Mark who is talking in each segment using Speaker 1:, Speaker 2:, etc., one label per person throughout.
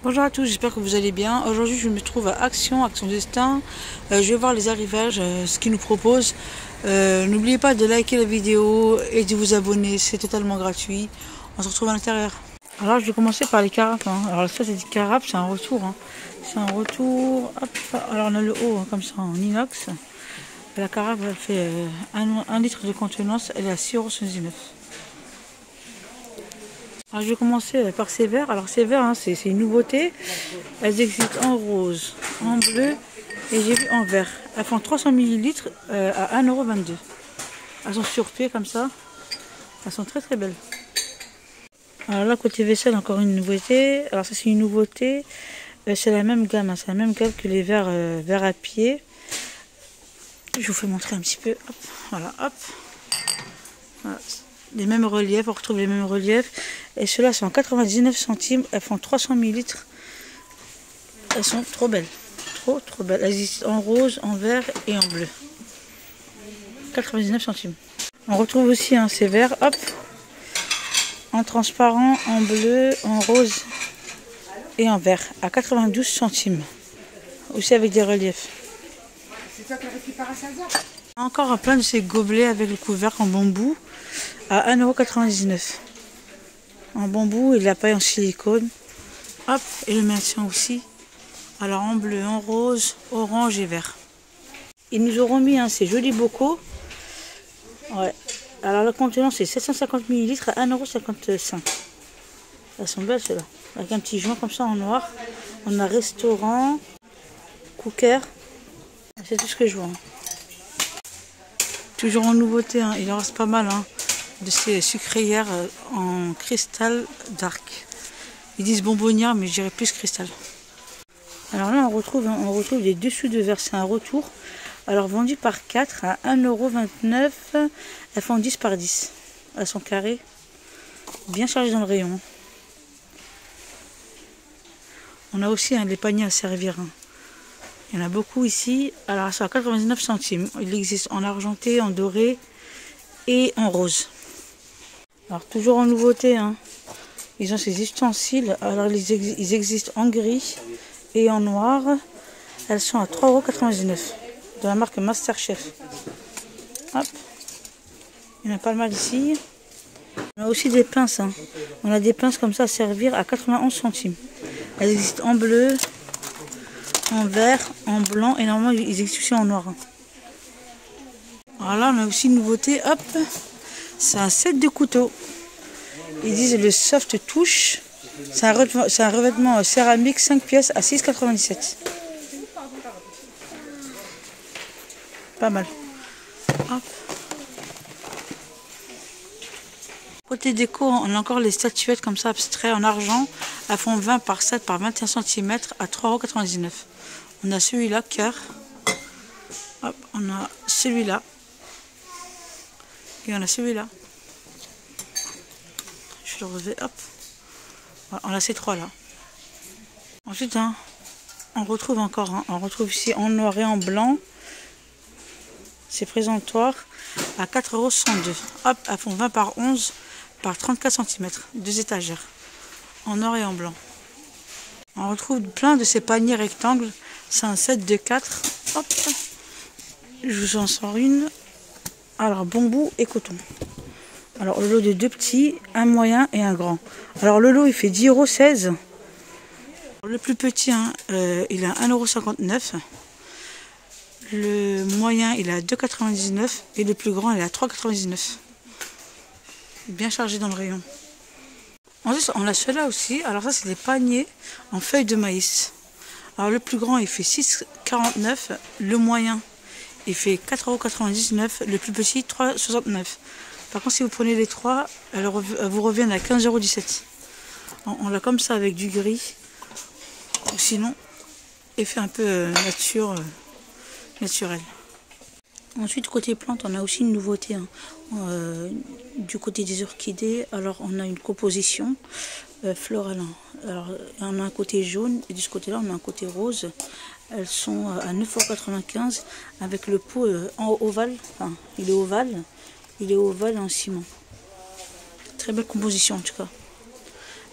Speaker 1: Bonjour à tous, j'espère que vous allez bien. Aujourd'hui, je me trouve à Action Destin. Je vais voir les arrivages, ce qu'ils nous proposent. N'oubliez pas de liker la vidéo et de vous abonner, c'est totalement gratuit. On se retrouve à l'intérieur. Alors, je vais commencer par les carafes. Alors, ça, c'est des carafes, c'est un retour. C'est un retour. Hop. Alors, on a le haut, comme ça, en inox. La carafe, elle fait 1 litre de contenance, elle est à 6,79 €. Alors, je vais commencer par ces verres. Alors ces verres, c'est une nouveauté. Elles existent en rose, en bleu et j'ai vu en vert. Elles font 300 ml à 1,22 €. Elles sont sur pied comme ça. Elles sont très très belles. Alors là, côté vaisselle, encore une nouveauté. Alors ça, c'est une nouveauté. C'est la même gamme. C'est la même gamme que les verres à pied. Je vous fais montrer un petit peu. Hop, voilà, hop. Voilà. Les mêmes reliefs, on retrouve les mêmes reliefs. Et ceux-là sont en 99 centimes. Elles font 300 ml. Elles sont trop belles. Trop belles. Elles existent en rose, en vert et en bleu. 99 centimes. On retrouve aussi ces verres. Hop. En transparent, en bleu, en rose et en vert. À 92 centimes. Aussi avec des reliefs. C'est toi qui as récupéré ça? Encore plein de ces gobelets avec le couvercle en bambou. À 1,99 €. En bambou et de la paille en silicone. Hop, et le maintien aussi. Alors en bleu, en rose, orange et vert. Ils nous auront mis ces jolis bocaux. Ouais. Alors le contenant c'est 750 ml à 1,55 €. Elles sont belles celles-là. Avec un petit joint comme ça en noir. On a restaurant, cooker. C'est tout ce que je vois. Toujours en nouveauté, il en reste pas mal. De ces sucrières en cristal dark. Ils disent bonbonnière, mais je dirais plus cristal. Alors là, on retrouve les dessous de verre. C'est un retour. Alors vendu par 4 à 1,29 €. Elles font 10 par 10. Elles sont carrées. Bien chargées dans le rayon. On a aussi les paniers à servir. Il y en a beaucoup ici. Alors c'est à 99 centimes. Il existe en argenté, en doré et en rose. Alors toujours en nouveauté, ils ont ces ustensiles. Alors ils existent en gris et en noir. Elles sont à 3,99 € de la marque Masterchef. Hop. Il y en a pas mal ici. On a aussi des pinces. On a des pinces comme ça à servir à 91 centimes. Elles existent en bleu, en vert, en blanc et normalement ils existent aussi en noir. Alors là on a aussi une nouveauté. Hop. C'est un set de couteaux. Ils disent le soft touch. C'est un revêtement céramique 5 pièces à 6,97 €. Pas mal. Hop. Côté déco, on a encore les statuettes comme ça abstraites en argent. Elles font 20 par 7 par 21 cm à 3,99 €. On a celui-là, cœur. Hop, on a celui-là. Et on a celui-là. Je vais le relever, hop. Voilà, on a ces trois-là. Ensuite, on retrouve encore. On retrouve ici en noir et en blanc. Ces présentoirs à 4,102 €. Hop, elles font 20 par 11 par 34 cm. 2 étagères. En noir et en blanc. On retrouve plein de ces paniers rectangles. C'est un set de 4. Hop. Je vous en sors une. Alors, bambou et coton. Alors, le lot de 2 petits, un moyen et un grand. Alors, le lot, il fait 10,16 €. Le plus petit, il est à 1,59 €. Le moyen, il est à 2,99 €. Et le plus grand, il est à 3,99 €. Bien chargé dans le rayon. Ensuite, on a ceux-là aussi. Alors, ça, c'est des paniers en feuilles de maïs. Alors, le plus grand, il fait 6,49 €. Le moyen, il fait 4,99 €. Le plus petit, 3,69 €. Par contre, si vous prenez les trois, elles vous reviennent à 15,17 €. On l'a comme ça avec du gris. Ou sinon, effet un peu naturel. Ensuite, côté plantes, on a aussi une nouveauté. Du côté des orchidées, alors on a une composition florale. Alors, on a un côté jaune et de ce côté-là, on a un côté rose. Elles sont à 9,95 € avec le pot en ovale. Enfin, il est ovale. Il est ovale en ciment. Très belle composition en tout cas.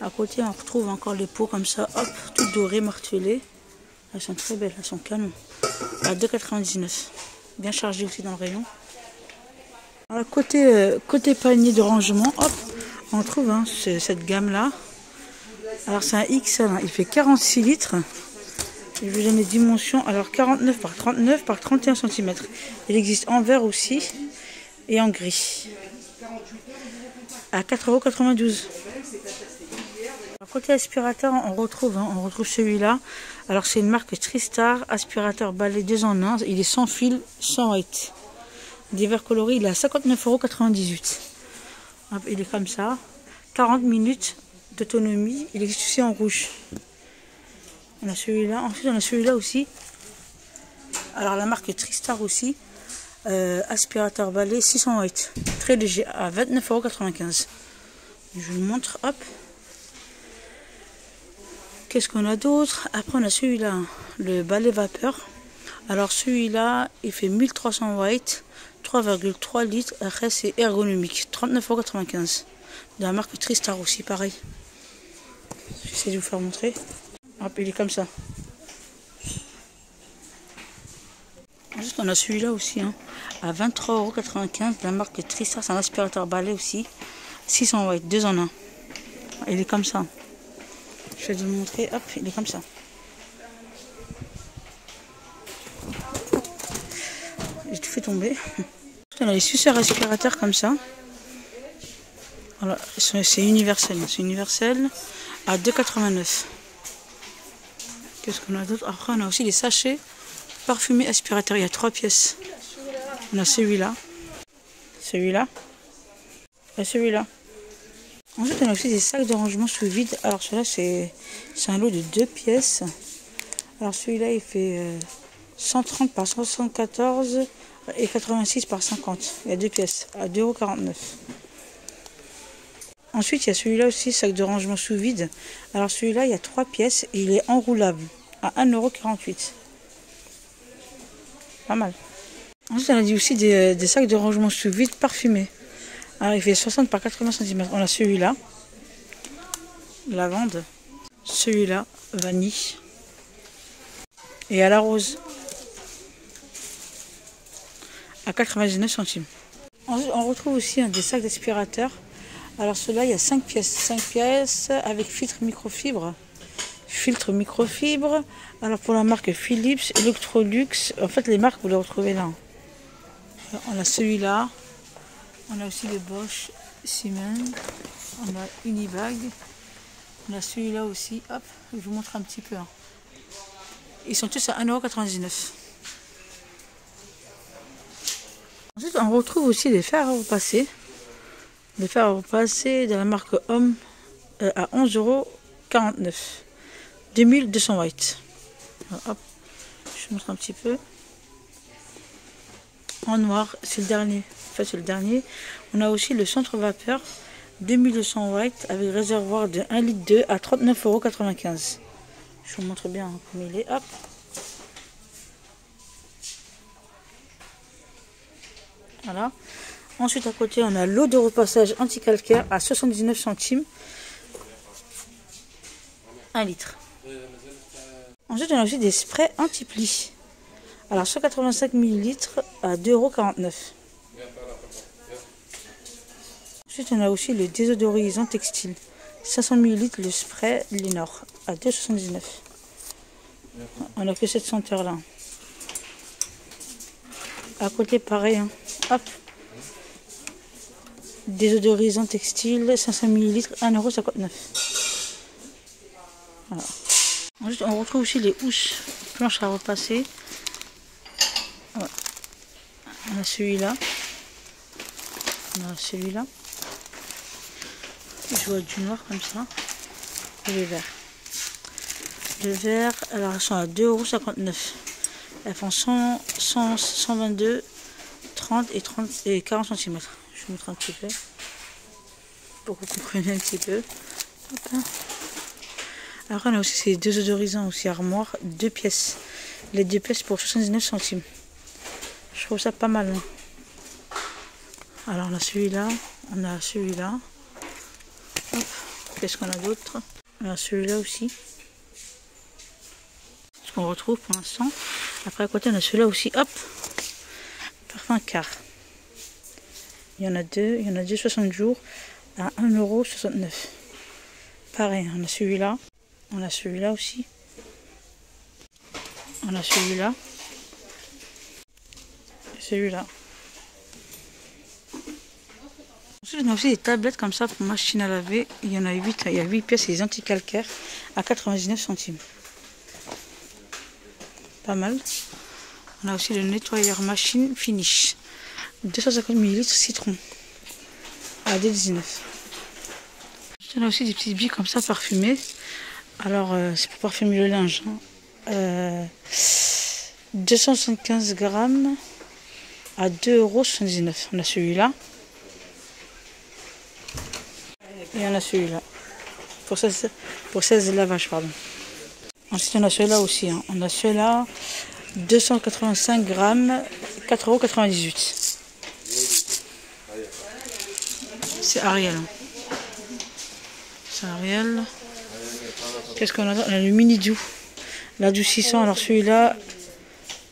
Speaker 1: À côté, on retrouve encore les pots comme ça, hop, toutes dorées, martelées. Elles sont très belles, elles sont canon. À 2,99 €. Bien chargé aussi dans le rayon. Alors, côté panier de rangement, hop, on trouve hein, cette gamme-là. Alors, c'est un XL, hein, il fait 46 litres. Je vais donner les dimensions. Alors, 49 par 39 par 31 cm. Il existe en vert aussi et en gris. À 4,92 €. Côté aspirateur, on retrouve celui-là. Alors, c'est une marque Tristar, aspirateur balai 2 en 1. Il est sans fil, sans white. Divers colorés, il est à 59,98 €. Il est comme ça. 40 minutes d'autonomie. Il existe aussi en rouge. On a celui-là. Ensuite, on a celui-là aussi. Alors, la marque Tristar aussi. Aspirateur balai 600 watts. Très léger, à 29,95 €. Je vous le montre. Hop. Qu'est-ce qu'on a d'autre? Après, on a celui-là, le balai vapeur. Alors, celui-là, il fait 1300 watts, 3,3 litres. Après, c'est ergonomique, 39,95 €. De la marque Tristar aussi, pareil. J'essaie de vous faire montrer. Hop, il est comme ça. Ensuite, on a celui-là aussi, hein, à 23,95 €. De la marque Tristar, c'est un aspirateur balai aussi. 600 watts, 2 en 1. Il est comme ça. Je vais vous montrer, hop, il est comme ça. J'ai tout fait tomber. On a les suceurs aspirateurs comme ça. Voilà, c'est universel. C'est universel à 2,89 €. Qu'est-ce qu'on a d'autre? Après, on a aussi les sachets parfumés aspirateurs. Il y a 3 pièces. On a celui-là, celui-là et celui-là. Ensuite, on a aussi des sacs de rangement sous vide. Alors, celui-là, c'est un lot de 2 pièces. Alors, celui-là, il fait 130 par 174 et 86 par 50. Il y a 2 pièces à 2,49 €. Ensuite, il y a celui-là aussi, sac de rangement sous vide. Alors, celui-là, il y a 3 pièces et il est enroulable à 1,48 €. Pas mal. Ensuite, on a dit aussi des sacs de rangement sous vide parfumés. Alors, il fait 60 par 80 cm. On a celui-là, lavande. Celui-là, vanille. Et à la rose, à 99 centimes. Ensuite, on retrouve aussi des sacs d'aspirateurs. Alors, ceux-là, il y a 5 pièces. 5 pièces avec filtre microfibre. Filtre microfibre. Alors, pour la marque Philips, Electrolux. En fait, les marques, vous les retrouvez là. Alors, on a celui-là. On a aussi le Bosch Siemens, on a Unibag, on a celui-là aussi, hop, je vous montre un petit peu. Hein. Ils sont tous à 1,99 €. Ensuite, on retrouve aussi des fers à repasser. Les fers à repasser de la marque Homme à 11,49 €. 2200 watts. Alors, hop, je vous montre un petit peu. En noir, c'est le dernier. Enfin, c'est le dernier. On a aussi le centre vapeur 2200 watts avec réservoir de 1,2 litre à 39,95 €. Je vous montre bien comme il est. Hop. Voilà. Ensuite, à côté, on a l'eau de repassage anti-calcaire à 79 centimes. 1 litre. Ensuite, on a aussi des sprays anti-plis. Alors, 185 ml à 2,49 €. Ensuite, on a aussi le désodorisant textile. 500 ml le spray Lénor à 2,79 €. On a que cette senteur-là. À côté, pareil. Hein. Hop. Désodorisant textile, 500 ml, 1,59 €. Voilà. Ensuite, on retrouve aussi les housses planches à repasser. Ouais. On a celui-là. On a celui-là. Je vois du noir comme ça. Et les verts. Les verts, alors elles sont à 2,59 €. Elles font 122, 30 et 40 cm. Je vous montre un petit peu. Pour que vous compreniez un petit peu. Hop. Après, on a aussi ces deux odorisants aussi armoire, 2 pièces. Les 2 pièces pour 79 centimes. Je trouve ça pas mal. Hein. Alors, on a celui-là. On a celui-là. Hop. Qu'est-ce qu'on a d'autre? Alors celui-là aussi. Ce qu'on retrouve pour l'instant. Après à côté on a celui-là aussi. Hop. Parfum car. Il y en a deux 60 jours à 1,69 €. Pareil, on a celui-là. On a celui-là aussi. On a celui-là. Celui-là. Ensuite, on a aussi des tablettes comme ça pour machine à laver. Il y en a 8. Il y a 8 pièces et des anti-calcaires à 99 centimes. Pas mal. On a aussi le nettoyeur machine finish. 250 ml citron. À 2,19 €. On a aussi des petites billes comme ça parfumées. Alors, c'est pour parfumer le linge. 275 grammes à 2,79 €. On a celui-là. Et on a celui-là. Pour 16 lavages, pardon. Ensuite, on a celui-là aussi. Hein. On a celui-là. 285 grammes, 4,98 €. C'est Ariel. C'est Ariel. Qu'est-ce qu'on a? On a le mini doux. L'adoucissant. Alors celui-là,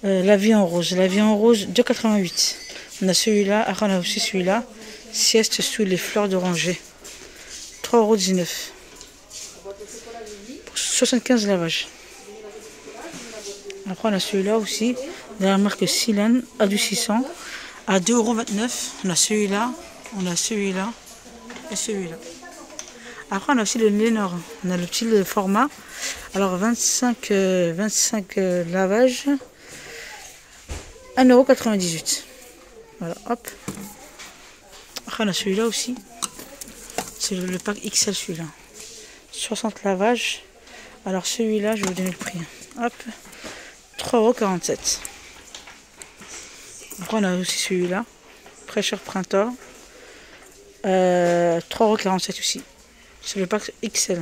Speaker 1: la vie en rose. La vie en rose, 2,88 €. On a celui-là. Après, on a aussi celui-là. Sieste sous les fleurs d'oranger. 3,19 € pour 75 lavages. Après on a celui-là aussi, de la marque Silen, adoucissant, à 2,29 €. On a celui-là, on a celui-là et celui-là. Après on a aussi le Lénore, on a le petit format. Alors 25 lavages, 1,98 €. Voilà, hop. Après on a celui-là aussi. C'est le pack XL celui-là. 60 lavages. Alors celui-là, je vais vous donner le prix. Hop. 3,47 €. Après on a aussi celui-là. Fraîcheur printemps. 3,47 € aussi. C'est le pack XL.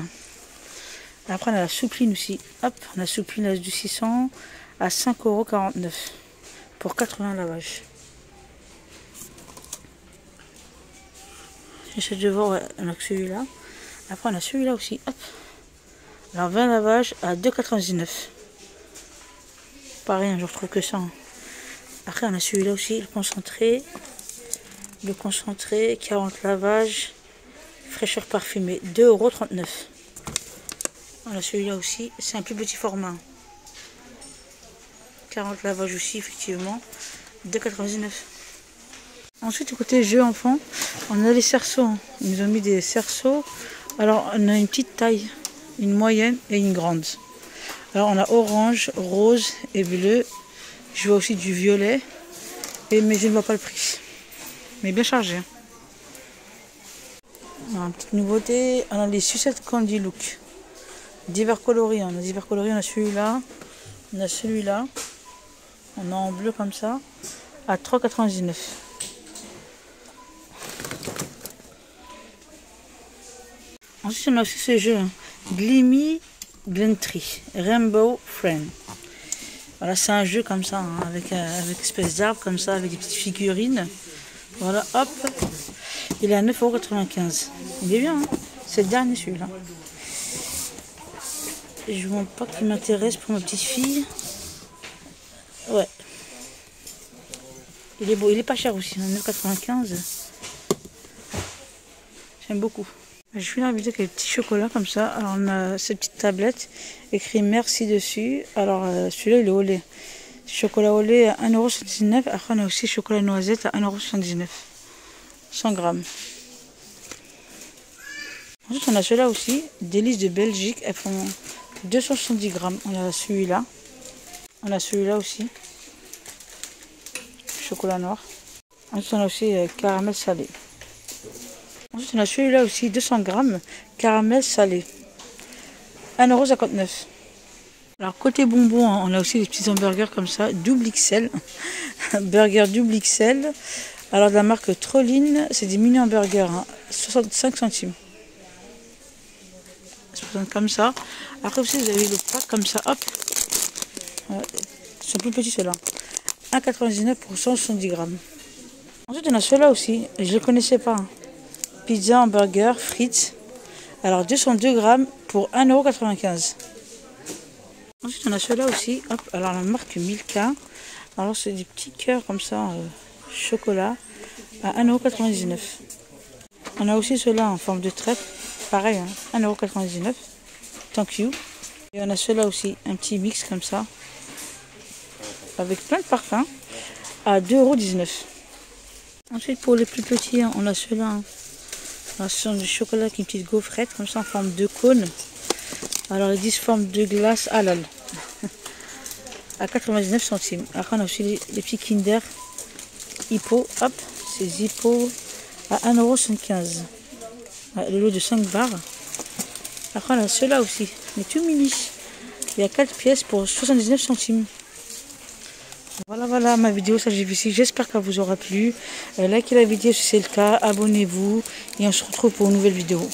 Speaker 1: Après on a la soupline aussi. Hop. On a la soupline du 600 à 5,49 € pour 80 lavages. J'essaie de voir, ouais, on a que celui-là. Après, on a celui-là aussi. Hop. Alors, 20 lavages à 2,99 €. Pareil, je retrouve que ça. Hein. Après, on a celui-là aussi, le concentré. Le concentré, 40 lavages. Fraîcheur parfumée, 2,39 €. On a celui-là aussi. C'est un plus petit format. 40 lavages aussi, effectivement. 2,99 €. Ensuite, côté jeux enfants, on a les cerceaux. Hein. Ils nous ont mis des cerceaux. Alors, on a une petite taille, une moyenne et une grande. Alors, on a orange, rose et bleu. Je vois aussi du violet. Mais je ne vois pas le prix. Mais bien chargé. Hein. Alors, une petite nouveauté, on a les sucettes Candy Look. Divers coloris. On a divers coloris, on a celui-là. On a celui-là. On a en bleu comme ça. À 3,99 €. Ensuite, on a aussi ce jeu, hein. Glimmy Glentry Rainbow Friend. Voilà, c'est un jeu comme ça, hein, avec une espèce d'arbre comme ça, avec des petites figurines. Voilà, hop. Il est à 9,95 €. Il est bien, hein. C'est le dernier celui-là. Je ne vois pas qu'il m'intéresse pour ma petite fille. Ouais. Il est beau, il est pas cher aussi, 9,95 €. J'aime beaucoup. Je suis là avec des petits chocolats comme ça. Alors on a cette petite tablette, écrit merci dessus. Alors celui-là il est au lait. Chocolat au lait à 1,79 €. Après on a aussi chocolat noisette à 1,79 €. 100 grammes. Ensuite on a ceux-là aussi, délices de Belgique. Elles font 270 grammes. On a celui-là. On a celui-là aussi. Chocolat noir. Ensuite on a aussi caramel salé. Ensuite, on a celui-là aussi, 200 grammes, caramel salé. 1,59 €. Alors, côté bonbons, hein, on a aussi des petits hamburgers comme ça, double XL. Burger double XL. Alors, de la marque Trolline, c'est des mini hamburgers, hein, 65 centimes. Ça se présente comme ça. Après aussi, vous avez le pack comme ça, hop. Ouais, ils sont plus petits ceux-là. 1,99 € pour 170 grammes. Ensuite, on a ceux-là aussi, je ne les connaissais pas. Hein. Pizza, hamburger, frites, Alors 202 grammes pour 1,95 €. Ensuite on a ceux-là aussi. Hop, alors la marque Milka. Alors c'est des petits cœurs comme ça, chocolat, à 1,99 €. On a aussi ceux-là en forme de trèfle. Pareil, hein, 1,99 €. Thank you. Et on a ceux-là aussi, un petit mix comme ça, avec plein de parfums, à 2,19 €. Ensuite, pour les plus petits, on a ceux-là. Hein. Alors, ce sont du chocolat avec une petite gaufrette, comme ça, en forme de cône. Alors, ils disent forme de glace halal. À 99 centimes. Après, on a aussi les petits Kinder Hippo. Hop, c'est Hippo à 1,75 €. Le lot de 5 barres. Après, on a ceux-là aussi, mais tout mini. Il y a 4 pièces pour 79 centimes. Voilà, ma vidéo s'achève ici. J'espère qu'elle vous aura plu. Likez la vidéo si c'est le cas. Abonnez-vous. Et on se retrouve pour une nouvelle vidéo.